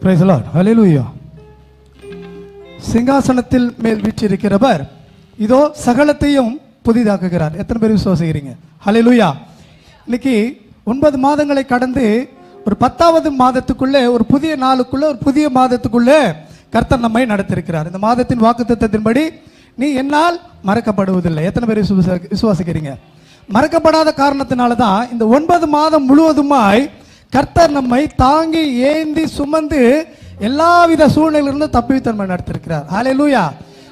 Praise the Lord. Hallelujah. சிங்காசனத்தில் மேல் வீற்றிருக்கிறவர் இதோ சகலத்தையும் புதிதாக்குகிறார். எத்தனை பேர் விசுவாசிக்கிறீங்க? ஹல்லேலூயா. இன்னைக்கு 9 மாதங்களை கடந்து ஒரு 10வது மாதத்துக்குள்ளே, ஒரு புதிய நாளுக்குள்ள, ஒரு புதிய மாதத்துக்குள்ளே கர்த்தர் நம்மை நடத்திருக்கிறார். இந்த மாதத்தின் வாக்குத்தத்தத்தின்படி நீ என்னால் மறக்கப்படுவதில்லை. எத்தனை பேர் விசுவாசிக்கிறீங்க? மறக்கப்படாத காரணத்தினால தான் இந்த 9 மாதம் முழுவதுமாய் கர்த்தர் நம்மை தாங்கி ஏந்தி சுமந்து எல்லாவித சூழ்நிலையிலிருந்து தப்பித்தன்மை நடத்திருக்கிறார். ஹல்லேலூயா.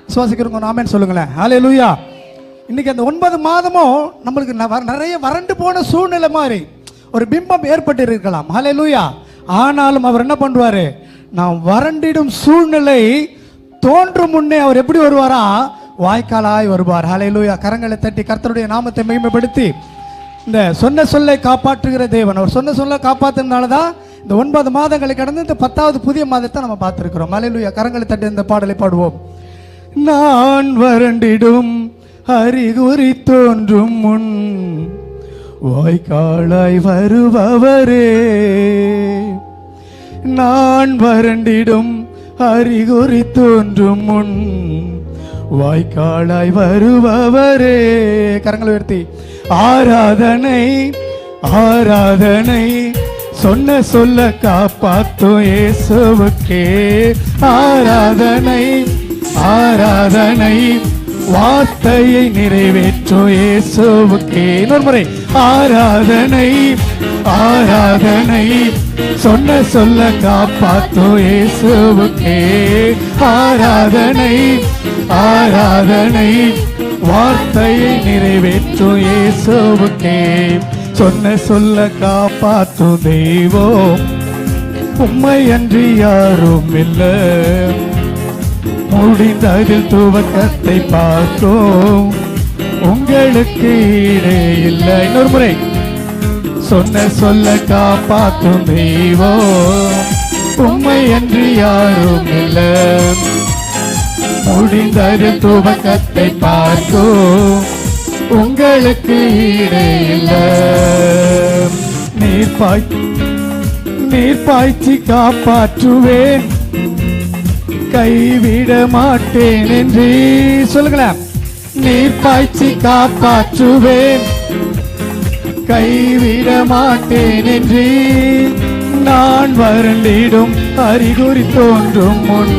விசுவாசிக்கிறவங்க ஆமென் சொல்லுங்களேன். ஹல்லேலூயா. இன்னைக்கு அந்த 9 மாதமும் நம்மளுக்கு நிறைய வறண்டு போன சூழ்நிலை மாதிரி ஒரு பிம்பம் ஏற்பட்டு இருக்கலாம். ஹல்லேலூயா. ஆனாலும் அவர் என்ன பண்ணுவாரு? நாம் வறண்டிடும் சூழ்நிலை தோன்றும் முன்னே அவர் எப்படி வருவாரா? வாய்க்காலாய் வருவார். ஹல்லேலூயா. கரங்களை தட்டி கர்த்தருடைய நாமத்தை மகிமைப்படுத்தி இந்த சொன்ன சொல்லை காப்பாற்றுகிற தேவன், அவர் சொன்ன சொல்லை காப்பாற்றுனால தான் இந்த 9 மாதங்களை கடந்து இந்த 10வது புதிய மாதத்தை நம்ம பார்த்துருக்கிறோம். ஹல்லேலூயா. கரங்களை தட்டி இந்த பாடலை பாடுவோம். நான் வறண்டிடும் அறிகுறி தோன்றும் முன் வாய்க்காலாய் வருபவரே, நான் வறண்டிடும் அறிகுறி தோன்றும் முன் வாய்க்காலாய் வருபவரே. கரங்களை உயர்த்தி ஆராதனை ஆராதனை, சொன்ன சொல்ல காப்பாத்தும் இயேசுவுக்கே ஆராதனை ஆராதனை, வார்த்தையை நிறைவேற்றும் இயேசுவுக்கே. இன்னொரு முறை ஆராதனை ஆராதனை, சொன்ன சொல்ல காப்பாத்தும் இயேசுவுக்கே ஆராதனை ஆராதனை, வார்த்தையை நிறைவேற்றும் இயேசுவுக்கே. சொன்ன சொல்ல காப்பாற்றும் தெய்வம் உம்மை அன்றி யாரும் இல்லை, முடிந்ததில் துவக்கத்தை பார்க்கும் உங்களுக்கு ஈடே இல்லை. இன்னொரு முறை சொன்ன சொல்ல காப்பாற்றும் தெய்வம் உம்மை அன்றி யாரும் இல்லை, முடிந்ததில் துவக்கத்தை பார்க்கும் உங்களுக்கு ஈடே இல்லை. நீர் பாய்ச்சி காப்பாற்றுவேன், கைவிட மாட்டேன் என்று சொல்லுங்களேன். நீர் பாய்ச்சி காப்பாற்றுவேன், கைவிட மாட்டேன் என்று, நான் வறண்டிடும் அறிகுறி தோன்றும் முன்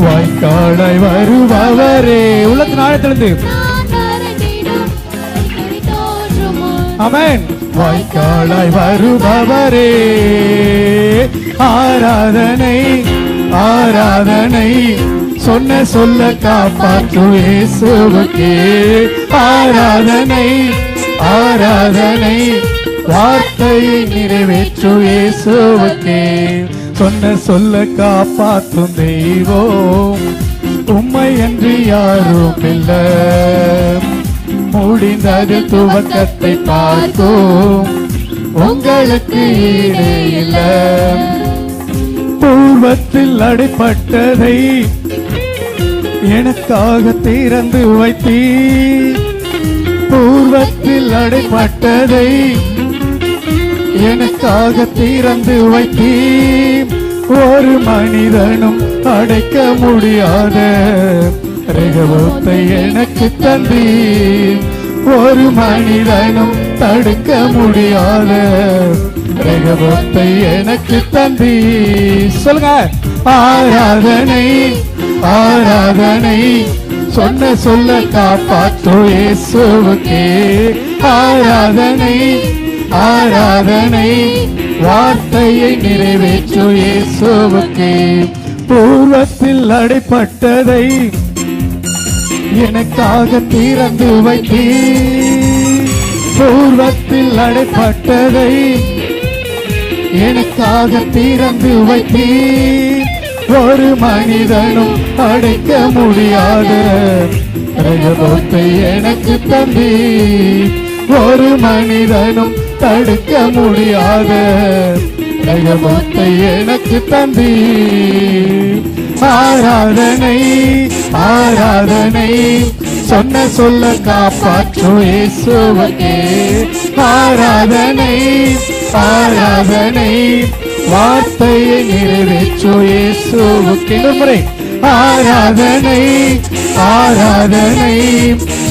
வாய்க்காலாய் வருபவரே. உள்ளத்தின் ஆழத்திலிருந்து ஆமென். வாய்க்காலாய் வருபவரே ஆராதனை ஆராதனை, சொன்ன சொல்ல காப்பாற்றும் இயேசுவுக்கே ஆராதனை ஆராதனை, வார்த்தையை நிறைவேற்றும் இயேசுவுக்கே. சொன்ன சொல்ல காப்பாற்றும் தெய்வம் உம்மை அன்றி யாரும் இல்லை, முடிந்ததில் துவக்கத்தை பார்க்கும் உங்களுக்கு ஈடே இல்லை. பூர்வத்தில் அடைப்பட்டதை எனக்காக திறந்து வைத்தீ, பூர்வத்தில் அடைப்பட்டதை எனக்காக திறந்து வைத்தீ, ஒரு மனிதனும் அடைக்க முடியாத ரகவத்தை எனக்கு தந்தீ, ஒரு மனிதனும் தடுக்க முடியாத ரகவத்தை எனக்கு தந்தீ. சொல்லுங்க. ஆராதனை ஆராதனை, சொன்ன சொல்ல காப்பாற்றும் இயேசுவுக்கே ஆராதனை ஆராதனை, வார்த்தையை நிறைவேற்றும் இயேசுவுக்கே. பூர்வத்தில் அடைப்பட்டதை எனக்காக திறந்து வைத்தீ, பூர்வத்தில் அடைப்பட்டதை எனக்காக திறந்து வைத்தீ, ஒரு மனிதனும் அடைக்க முடியாத ரகவத்தை எனக்கு தந்தீ, ஒரு மனிதனும் தடுக்க முடியாத ரகவத்தை எனக்கு தந்தீ. ஆராதனை ஆராதனை, சொன்ன சொல்ல காப்பாற்றும் இயேசுவுக்கே ஆராதனை ஆராதனை வார்த்தையை நிறைவேற்றும் இயேசுவுக்கு. இன்னொரு முறை ஆராதனை ஆராதனை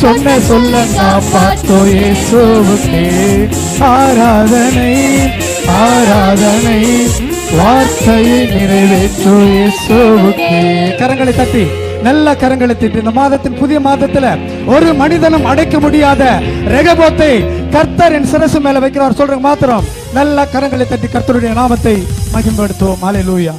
சொன்ன சொல்ல நான் பார்த்தோம் இயேசுவுக்கு. ஆராதனை ஆராதனை வார்த்தையை நிறைவேற்றும் இயேசுவுக்கு. கரங்களை தட்டி, நல்ல கரங்களை தட்டி, இந்த மாதத்தின் புதிய மாதத்துல ஒரு மனிதனும் அடைக்க முடியாத ரெகபோத்தை கர்த்தர் என் சிரசு மேல வைக்கிறார் சொல்ற மாத்திரம் நல்ல கரங்களை தட்டி கர்த்தருடைய நாமத்தை மகிமைப்படுத்துவோம். அல்லேலூயா.